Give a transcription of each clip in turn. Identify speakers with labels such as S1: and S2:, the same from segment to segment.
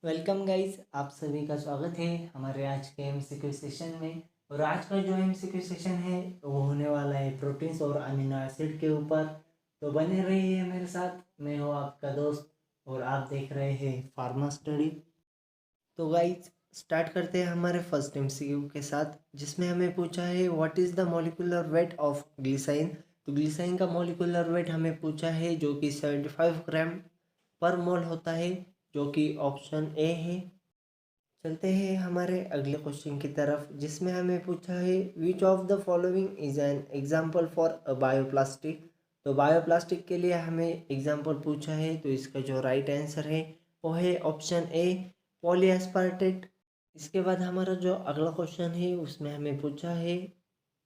S1: Welcome guys, आप सभी का स्वागत है हमारे आज के एमसीक्यू सेशन में। और आज का जो एमसीक्यू सेशन है वो होने वाला है प्रोटीन्स और अमीनो एसिड के ऊपर। तो बने रहिए मेरे साथ। मैं हूँ आपका दोस्त और आप देख रहे हैं फार्मा स्टडी। तो गाइस स्टार्ट करते हैं हमारे फर्स्ट एमसीक्यू के साथ, जिसमें हमें पूछा है what is the molecular weight of glycerine. तो ग्लिसरीन का मॉलिक्यूलर वेट हमें पूछा है, जो कि 75 ग्राम पर मोल होता है, जो कि ऑप्शन ए है। चलते हैं हमारे अगले क्वेश्चन की तरफ, जिसमें हमें पूछा है which of the following is an example for a bioplastic. तो बायोप्लास्टिक के लिए हमें एग्जाम्पल पूछा है, तो इसका जो राइट आंसर है वो है ऑप्शन ए, पॉलीएस्पार्टेट। इसके बाद हमारा जो अगला क्वेश्चन है उसमें हमें पूछा है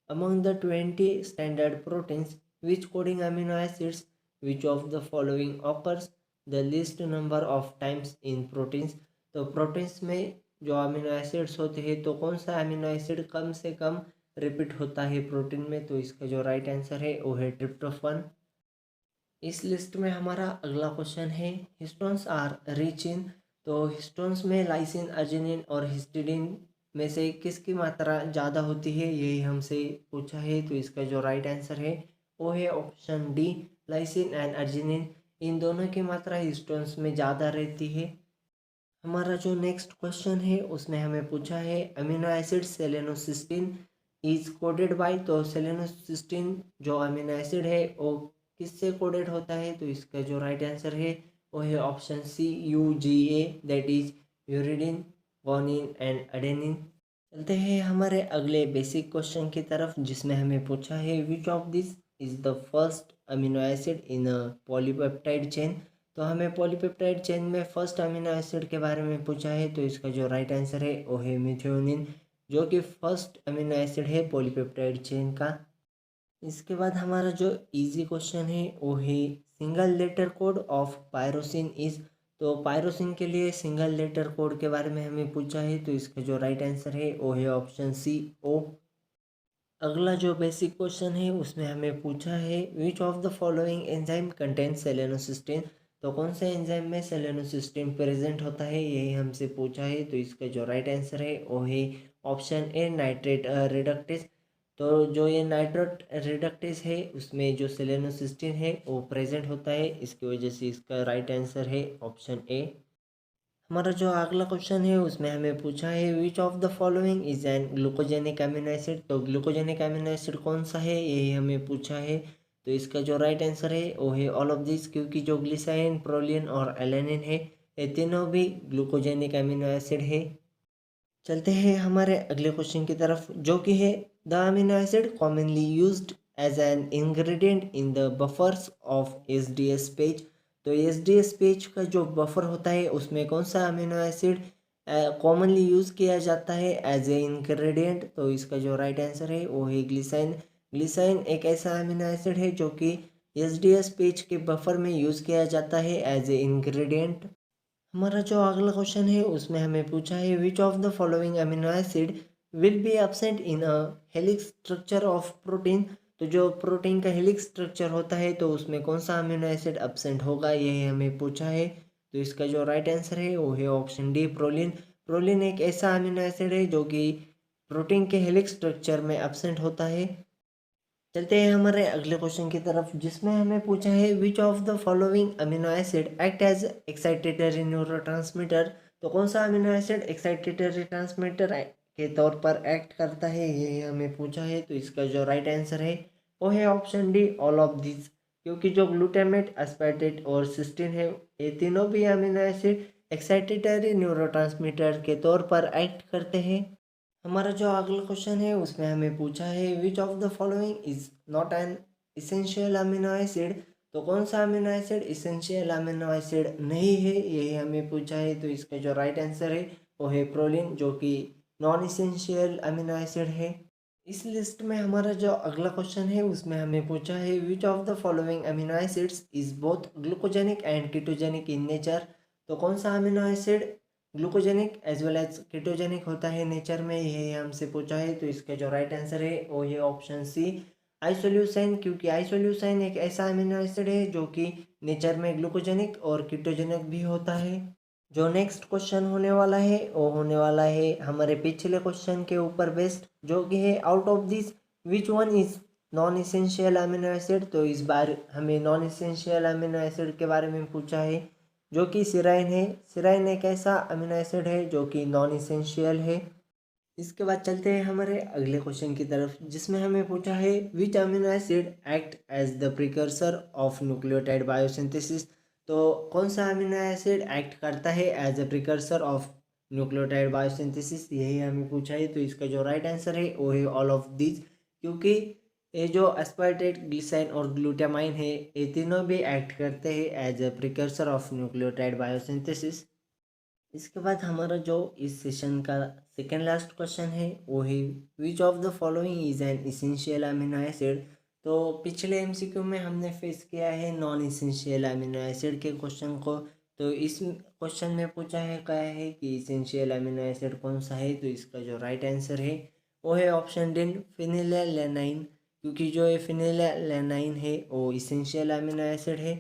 S1: among the 20 standard proteins which coding amino acids which of the following occurs the list number of times in proteins. तो प्रोटीन्स में जो अमीनो एसिड्स होते हैं, तो कौन सा अमीनो एसिड कम से कम रिपीट होता है प्रोटीन में। तो इसका जो राइट आंसर है वो है ट्रिप्टोफन। इस लिस्ट में हमारा अगला क्वेश्चन है हिस्टोन्स आर रिच इन। तो हिस्टोन्स में लाइसिन, अर्जिनिन और हिस्टिडीन में से किसकी मात्रा ज़्यादा होती है, यही हमसे पूछा है। तो इसका जो राइट आंसर है वो है option D, lysine and arginine. इन दोनों की मात्रा हिस्टोन्स में ज़्यादा रहती है। हमारा जो नेक्स्ट क्वेश्चन है उसमें हमें पूछा है amino acid selenocysteine is coded by. तो सेलेनोसिस्टीन जो अमीनो एसिड है वो किससे कोडेड होता है। तो इसका जो राइट आंसर है वो है option C, UGA, that is uridine, guanine and adenine. चलते हैं हमारे अगले बेसिक क्वेश्चन की तरफ, जिसमें हमें पूछा है which of this is the first amino acid in a polypeptide chain. तो हमें पॉलीपेप्टाइड चेन में फर्स्ट अमीनो एसिड के बारे में पूछा है, तो इसका जो राइट आंसर है वो है मेथियोनिन, जो कि फर्स्ट अमीनो एसिड है पॉलीपेप्टाइड चेन का। इसके बाद हमारा जो इजी क्वेश्चन है वो है single letter code of pyrrolysine is. तो पायरोसिन के लिए सिंगल लेटर कोड के बारे में हमें पूछा है, तो इसका जो राइट आंसर है वो है ऑप्शन सी, ओ। अगला जो बेसिक क्वेश्चन है उसमें हमें पूछा है which of the following enzyme contain selenocysteine. तो कौन से एंजाइम में सेलेनोसिस्टीन प्रेजेंट होता है, यही हमसे पूछा है। तो इसका जो राइट आंसर है वो है ऑप्शन ए, नाइट्रेट रिडक्टेज। तो जो ये नाइट्रेट रिडक्टेज है उसमें जो सेलेनोसिस्टीन है वो प्रेजेंट होता है, इसकी वजह से इसका राइट आंसर है ऑप्शन ए। हमारा जो अगला क्वेश्चन है उसमें हमें पूछा है which of the following is an glucogenic amino acid. तो ग्लूकोजेनिक अमीनो एसिड कौन सा है, यही हमें पूछा है। तो इसका जो राइट आंसर है वो है ऑल ऑफ दिस, क्योंकि जो ग्लिसरीन, प्रोलिन और एलेनिन है ये तीनों भी ग्लूकोजेनिक अमीनो एसिड है। चलते हैं हमारे अगले क्वेश्चन की तरफ, जो कि है the amino acid commonly used as an ingredient in the buffers of SDS PAGE. तो एसडीएस पेज का जो बफर होता है उसमें कौन सा अमीनो एसिड कॉमनली यूज़ किया जाता है एज ए इंग्रेडिएंट। तो इसका जो राइट आंसर है वो है ग्लिसरीन। ग्लिसरीन एक ऐसा अमीनो एसिड है जो कि एसडीएस पेज के बफर में यूज़ किया जाता है एज ए इंग्रेडिएंट। हमारा जो अगला क्वेश्चन है उसमें हमें पूछा है which of the following amino acid will be absent in a helix structure of protein. तो जो प्रोटीन का हेलिक्स स्ट्रक्चर होता है तो उसमें कौन सा अमीनो एसिड एब्सेंट होगा, यही हमें पूछा है। तो इसका जो राइट आंसर है वो है ऑप्शन डी, प्रोलिन। प्रोलिन एक ऐसा अमीनो एसिड है जो कि प्रोटीन के हेलिक्स स्ट्रक्चर में एब्सेंट होता है। चलते हैं हमारे अगले क्वेश्चन की तरफ, जिसमें हमें पूछा है which of the following amino acid act as excitatory neurotransmitter. तो कौन सा अमीनो एसिड एक्साइटेटरी ट्रांसमीटर के तौर पर एक्ट करता है, ये हमें पूछा है। तो इसका जो राइट आंसर है वो है option D, all of this, क्योंकि जो ग्लूटामेट, एस्पार्टेट और सिस्टीन है ये तीनों भी अमीनो एसिड एक्साइटेटरी न्यूरोट्रांसमीटर के तौर पर एक्ट करते हैं। हमारा जो अगला क्वेश्चन है उसमें हमें पूछा है which of the following is not an essential amino acid. तो कौन सा amino acid essential amino acid नहीं है, यही हमें पूछा है। तो इसका जो राइट आंसर है वो है प्रोलिन, जो कि नॉन इसेंशियल अमीनो एसिड है। इस लिस्ट में हमारा जो अगला क्वेश्चन है उसमें हमें पूछा है which of the following amino acids is both glucogenic and ketogenic in nature. तो कौन सा amino acid glucogenic as well as ketogenic होता है नेचर में, ये हमसे पूछा है। तो इसका जो राइट आंसर है वो ये ऑप्शन सी, आइसोल्यूसाइन, क्योंकि आइसोल्यूसाइन एक ऐसा अमीनो एसिड है जो कि नेचर में ग्लूकोजेनिक और कीटोजेनिक भी होता है। जो नेक्स्ट क्वेश्चन होने वाला है वो होने वाला है हमारे पिछले क्वेश्चन के ऊपर बेस्ड, जो कि है out of this which one is non essential amino acid. तो इस बार हमें नॉन इसेंशियल अमीनो एसिड के बारे में पूछा है, जो कि सिराइन है। सिराइन एक ऐसा अमीनो एसिड है जो कि नॉन इसेंशियल है। इसके बाद चलते हैं हमारे अगले क्वेश्चन की तरफ, जिसमें हमें पूछा है which amino acid act as the precursor of nucleotide biosynthesis. तो कौन सा अमीनो एसिड एक्ट करता है as a precursor of nucleotide biosynthesis, यही हमें पूछा है। तो इसका जो राइट आंसर है वो है ऑल ऑफ दिस, क्योंकि ये जो एस्पार्टेट, ग्लिसराइन और ग्लूटामाइन है, ये तीनों भी एक्ट करते हैं as a precursor of nucleotide biosynthesis. इसके बाद हमारा जो इस सेशन का सेकेंड लास्ट क्वेश्चन है वो है which of the following is an essential amino acid. तो पिछले एमसीक्यू में हमने फेस किया है नॉन इसेंशियल अमीनो एसिड के क्वेश्चन को। तो इस क्वेश्चन में पूछा है क्या है कि इसेंशियल अमीनो एसिड कौन सा है। तो इसका जो राइट आंसर है वो है ऑप्शन डी, फिनिलैलैनाइन, क्योंकि जो ये फिनिलैलैनाइन है वो इसेंशियल अमीनो एसिड है।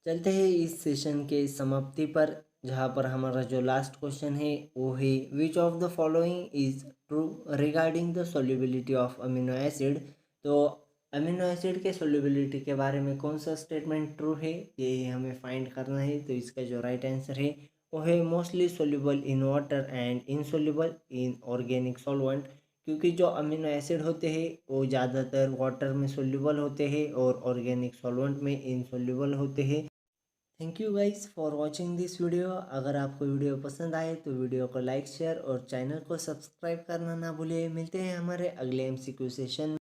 S1: चलते हैं इस सेशन के समाप्ति पर, जहाँ पर हमारा जो लास्ट क्वेश्चन है वो है which of the following is true regarding the solubility of amino acid. तो अमीनो एसिड के सोल्यूबिलिटी के बारे में कौन सा स्टेटमेंट ट्रू है, यही हमें फाइंड करना है। तो इसका जो राइट आंसर है वो है mostly soluble in water and insoluble in organic solvent, क्योंकि जो अमीनो एसिड होते हैं वो ज़्यादातर वाटर में सोल्यूबल होते हैं और ऑर्गेनिक सॉल्वेंट में इनसोल्यूबल होते हैं। Thank you guys for watching this video. अगर आपको वीडियो पसंद आए तो वीडियो को लाइक, शेयर और चैनल को सब्सक्राइब करना ना भूलिए। मिलते हैं हमारे अगले एमसीक्यू सेशन।